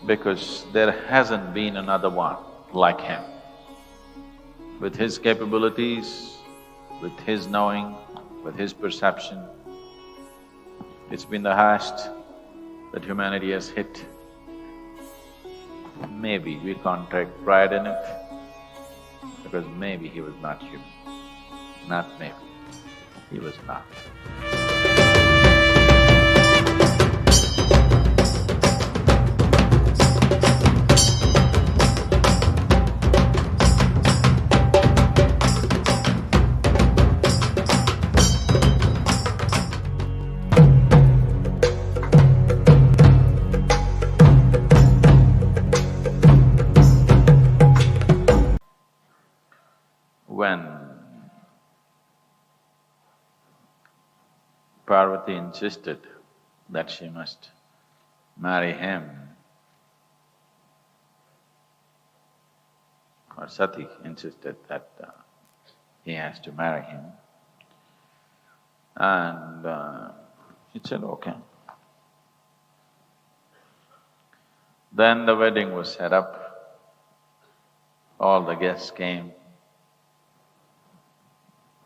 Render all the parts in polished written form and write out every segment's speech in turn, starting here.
because there hasn't been another one like him. With his capabilities, with his knowing, with his perception, it's been the highest that humanity has hit. Maybe we can't take pride in it, because maybe he was not human. Not maybe, he was not. When Parvati insisted that she must marry him, or Sati insisted that he has to marry him, and he said, okay. Then the wedding was set up, all the guests came,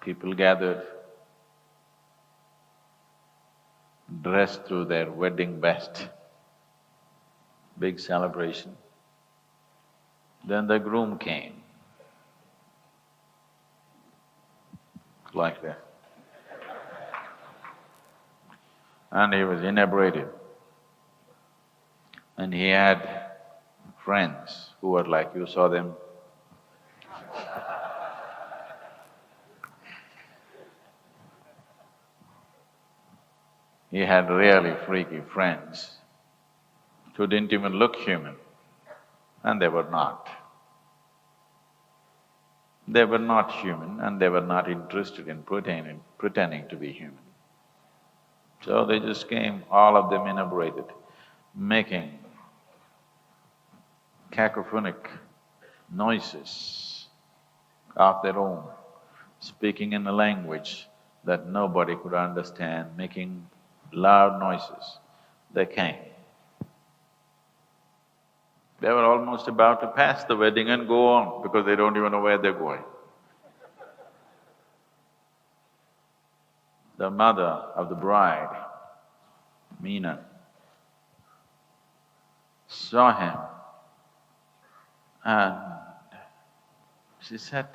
people gathered, dressed to their wedding best, big celebration. Then the groom came, like that. And he was inebriated. And he had friends who were like, you saw them. He had really freaky friends who didn't even look human, and they were not. They were not human and they were not interested in pretending to be human. So they just came, all of them inebriated, making cacophonic noises of their own, speaking in a language that nobody could understand, making loud noises. They came. They were almost about to pass the wedding and go on because they don't even know where they're going. The mother of the bride, Meena, saw him and she said,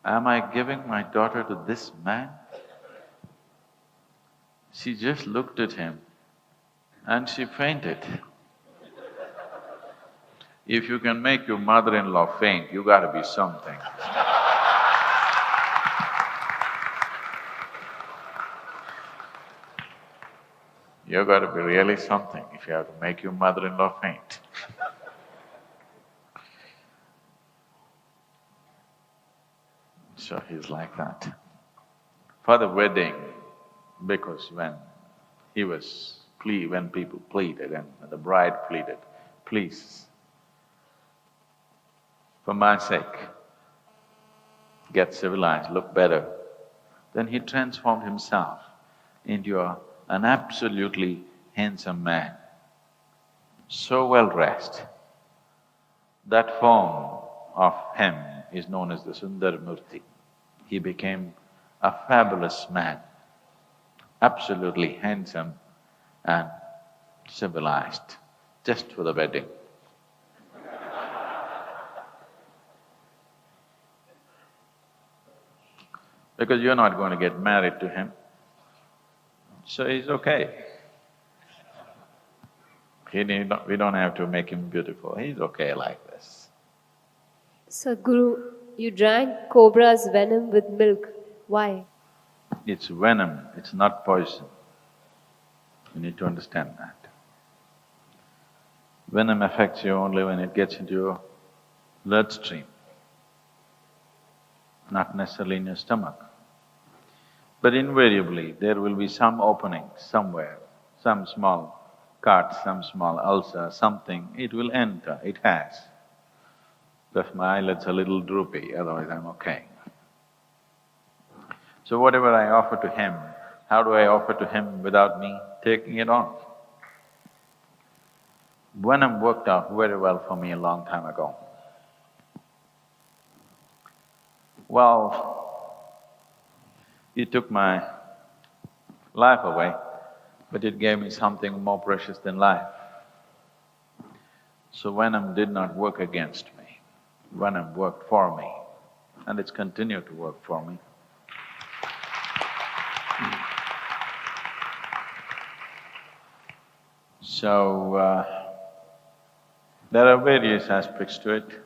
am I giving my daughter to this man? She just looked at him and she fainted. If you can make your mother-in-law faint, you gotta be something. You gotta be really something if you have to make your mother-in-law faint. So he's like that. For the wedding, because when people pleaded and the bride pleaded, please, for my sake, get civilized, look better, then he transformed himself into an absolutely handsome man, so well dressed. That form of him is known as the Sundar Murti. He became a fabulous man, absolutely handsome and civilized, just for the wedding. Because you're not going to get married to him, so he's okay. We don't have to make him beautiful, he's okay like this. Sadhguru, you drank cobra's venom with milk. Why? It's venom, it's not poison. You need to understand that. Venom affects you only when it gets into your bloodstream, not necessarily in your stomach. But invariably, there will be some opening somewhere, some small cut, some small ulcer, something, it will enter, it has. If my eyelid's a little droopy, otherwise I'm okay. So whatever I offer to him, how do I offer to him without me taking it on? Venom worked out very well for me a long time ago. Well, it took my life away, but it gave me something more precious than life. So venom did not work against me, venom worked for me, and it's continued to work for me. So, there are various aspects to it.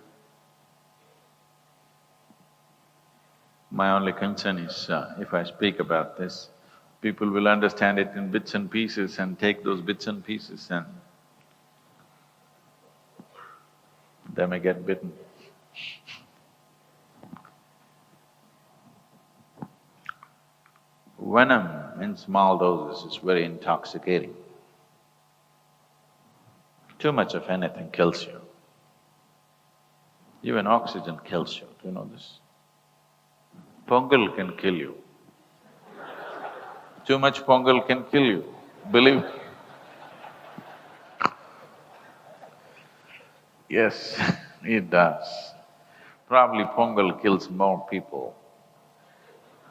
My only concern is, if I speak about this, people will understand it in bits and pieces and take those bits and pieces and they may get bitten. Venom in small doses is very intoxicating. Too much of anything kills you. Even oxygen kills you, do you know this? Pongal can kill you. Too much pongal can kill you, believe me. Yes, it does. Probably pongal kills more people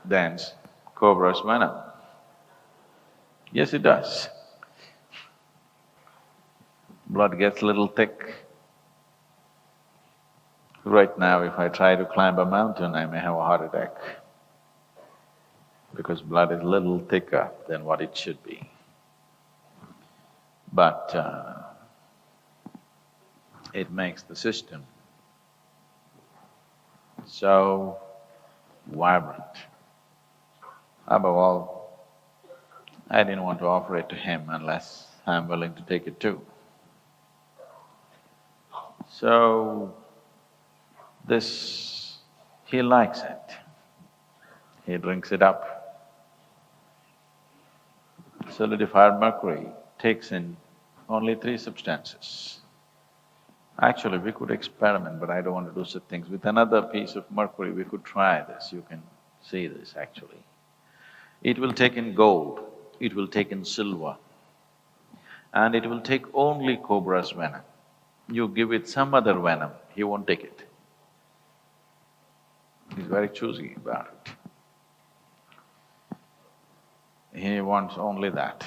than cobra's venom. Yes, it does. Blood gets a little thick. Right now, if I try to climb a mountain, I may have a heart attack because blood is a little thicker than what it should be. But it makes the system so vibrant. Above all, I didn't want to offer it to him unless I'm willing to take it too. So, this… he likes it. He drinks it up. Solidified mercury takes in only 3 substances. Actually, we could experiment, but I don't want to do such things. With another piece of mercury, we could try this, you can see this actually. It will take in gold, it will take in silver, and it will take only cobra's venom. You give it some other venom, he won't take it. He's very choosy about it. He wants only that.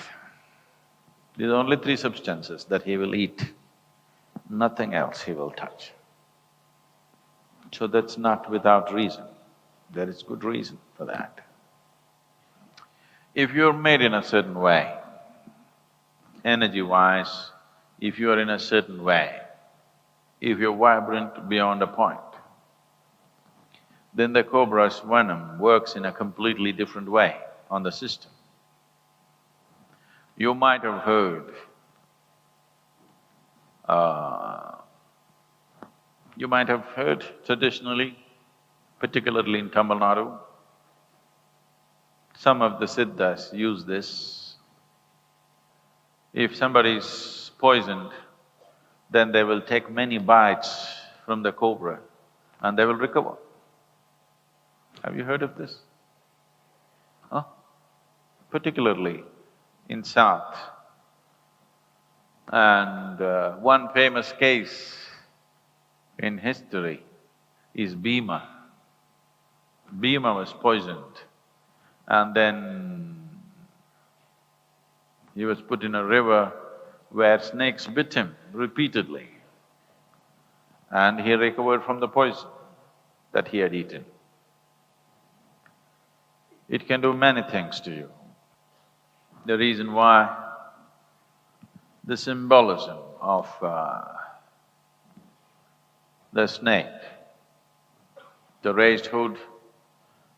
These are only 3 substances that he will eat, nothing else he will touch. So that's not without reason, there is good reason for that. If you're made in a certain way, energy-wise, if you are in a certain way, if you're vibrant beyond a point, then the cobra's venom works in a completely different way on the system. You might have heard, traditionally, particularly in Tamil Nadu, some of the siddhas use this. If somebody is poisoned, then they will take many bites from the cobra and they will recover. Have you heard of this? Huh? Particularly in South. And one famous case in history is Bhima. Bhima was poisoned and then he was put in a river where snakes bit him repeatedly and he recovered from the poison that he had eaten. It can do many things to you. The reason why the symbolism of the snake, the raised hood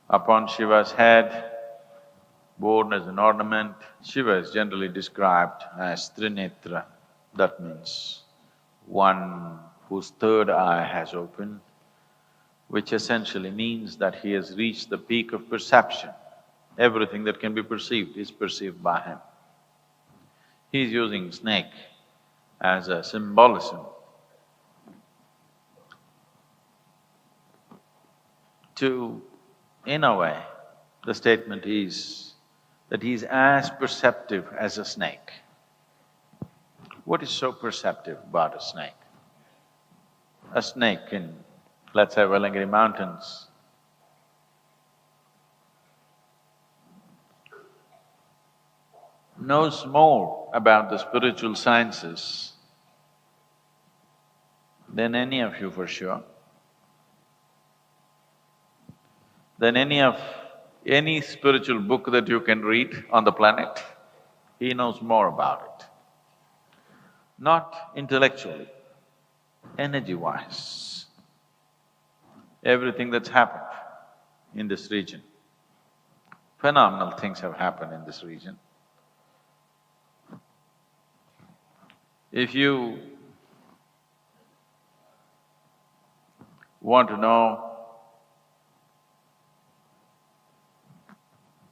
upon Shiva's head, worn as an ornament. Shiva is generally described as Trinetra, that means one whose third eye has opened, which essentially means that he has reached the peak of perception. Everything that can be perceived is perceived by him. He's using snake as a symbolism to… in a way, the statement is that he's as perceptive as a snake. What is so perceptive about a snake? A snake in, let's say, Velangiri Mountains, knows more about the spiritual sciences than any of you for sure, than any spiritual book that you can read on the planet. He knows more about it. Not intellectually, energy-wise. Everything that's happened in this region, phenomenal things have happened in this region. If you want to know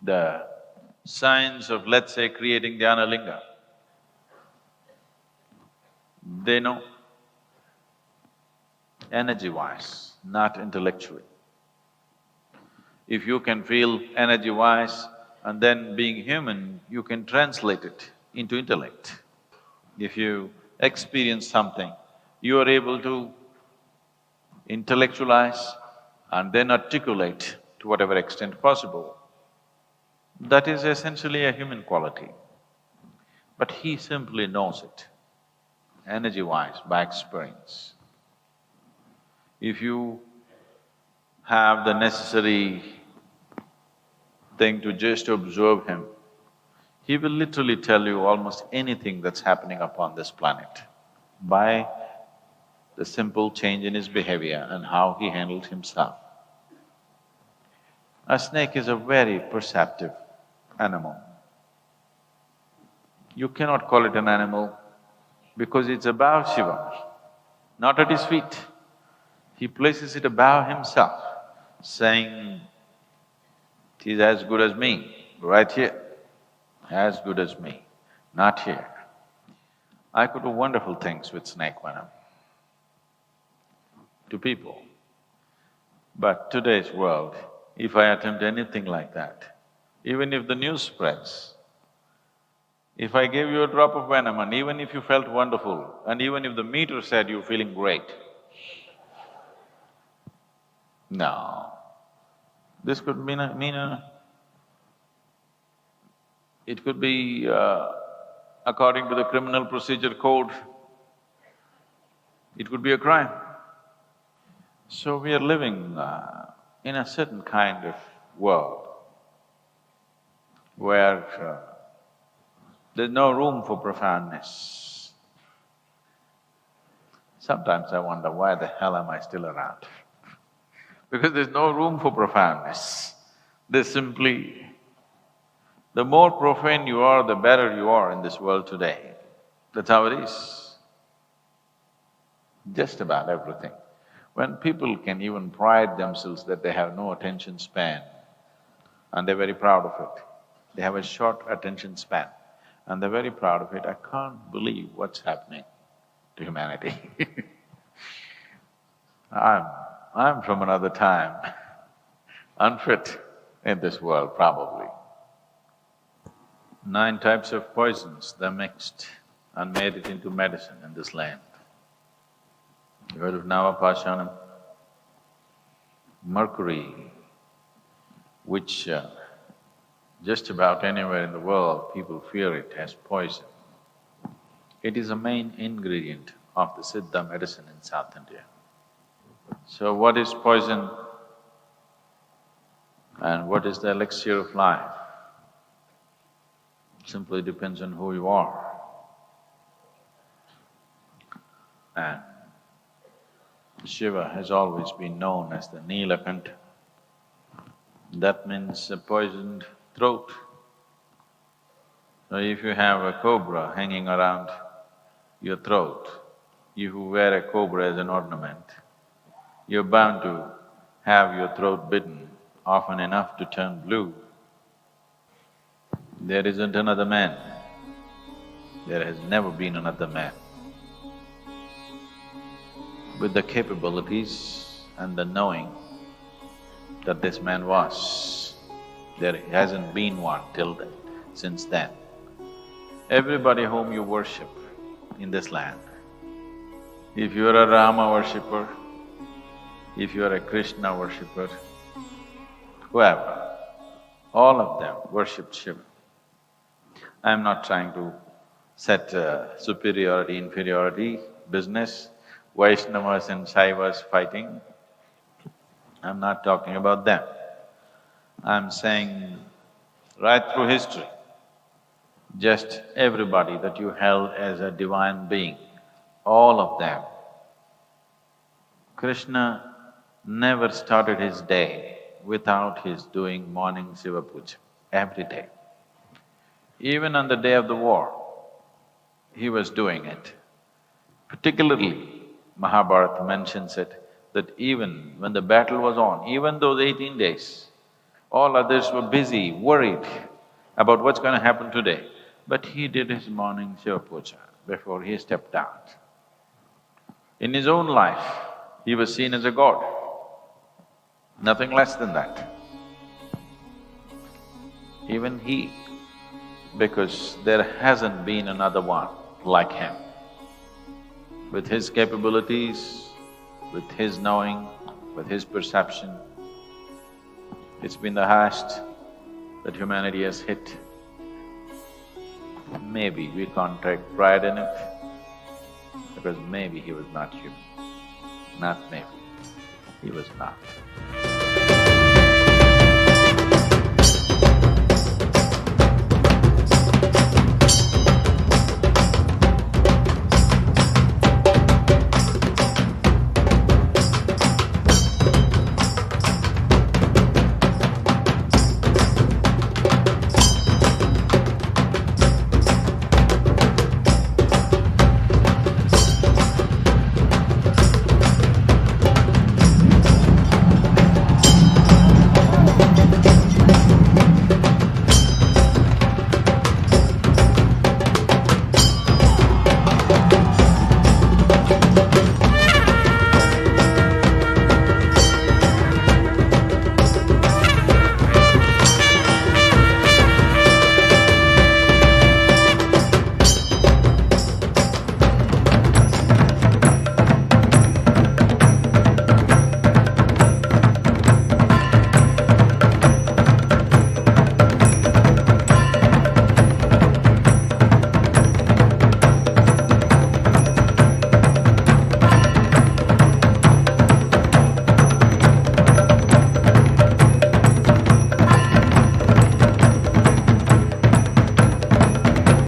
the science of, let's say, creating Dhyana Linga, they know energy-wise, not intellectually. If you can feel energy-wise and then being human, you can translate it into intellect. If you experience something, you are able to intellectualize and then articulate to whatever extent possible. That is essentially a human quality. But he simply knows it, energy-wise, by experience. If you have the necessary thing to just observe him, he will literally tell you almost anything that's happening upon this planet by the simple change in his behavior and how he handled himself. A snake is a very perceptive animal. You cannot call it an animal because it's above Shiva, not at his feet. He places it above himself, saying, "It is as good as me, right here, as good as me, not here." I could do wonderful things with snake venom to people. But today's world, if I attempt anything like that, even if the news spreads, if I gave you a drop of venom and even if you felt wonderful, and even if the meter said you're feeling great, no. This could it could be, according to the criminal procedure code, it could be a crime. So we are living in a certain kind of world where there's no room for profoundness. Sometimes I wonder, why the hell am I still around? Because there's no room for profoundness. There's simply… the more profane you are, the better you are in this world today. That's how it is. Just about everything. When people can even pride themselves that they have no attention span, and they're very proud of it. They have a short attention span, and they're very proud of it. I can't believe what's happening to humanity. I'm from another time, unfit in this world probably. 9 types of poisons, they're mixed and made it into medicine in this land. You heard of Navapashanam? Mercury, which just about anywhere in the world people fear it as poison. It is a main ingredient of the Siddha medicine in South India. So what is poison and what is the elixir of life? Simply depends on who you are. And Shiva has always been known as the Nilakanta. That means a poisoned throat. So if you have a cobra hanging around your throat, you who wear a cobra as an ornament, you're bound to have your throat bitten often enough to turn blue. There isn't another man. There has never been another man with the capabilities and the knowing that this man was. There hasn't been one till then, since then. Everybody whom you worship in this land. If you are a Rama worshipper, if you are a Krishna worshipper, whoever, all of them worshipped Shiva. I'm not trying to set superiority, inferiority, business, Vaishnavas and Shaivas fighting. I'm not talking about them. I'm saying right through history, just everybody that you held as a divine being, all of them. Krishna never started his day without his doing morning Shiva Puja, every day. Even on the day of the war, he was doing it. Particularly, Mahabharata mentions it, that even when the battle was on, even those 18 days, all others were busy, worried about what's going to happen today. But he did his morning Shiva Puja before he stepped out. In his own life, he was seen as a god, nothing less than that. Even he, because there hasn't been another one like him. With his capabilities, with his knowing, with his perception, it's been the highest that humanity has hit. Maybe we can't take pride in it, because maybe he was not human. Not maybe, he was not.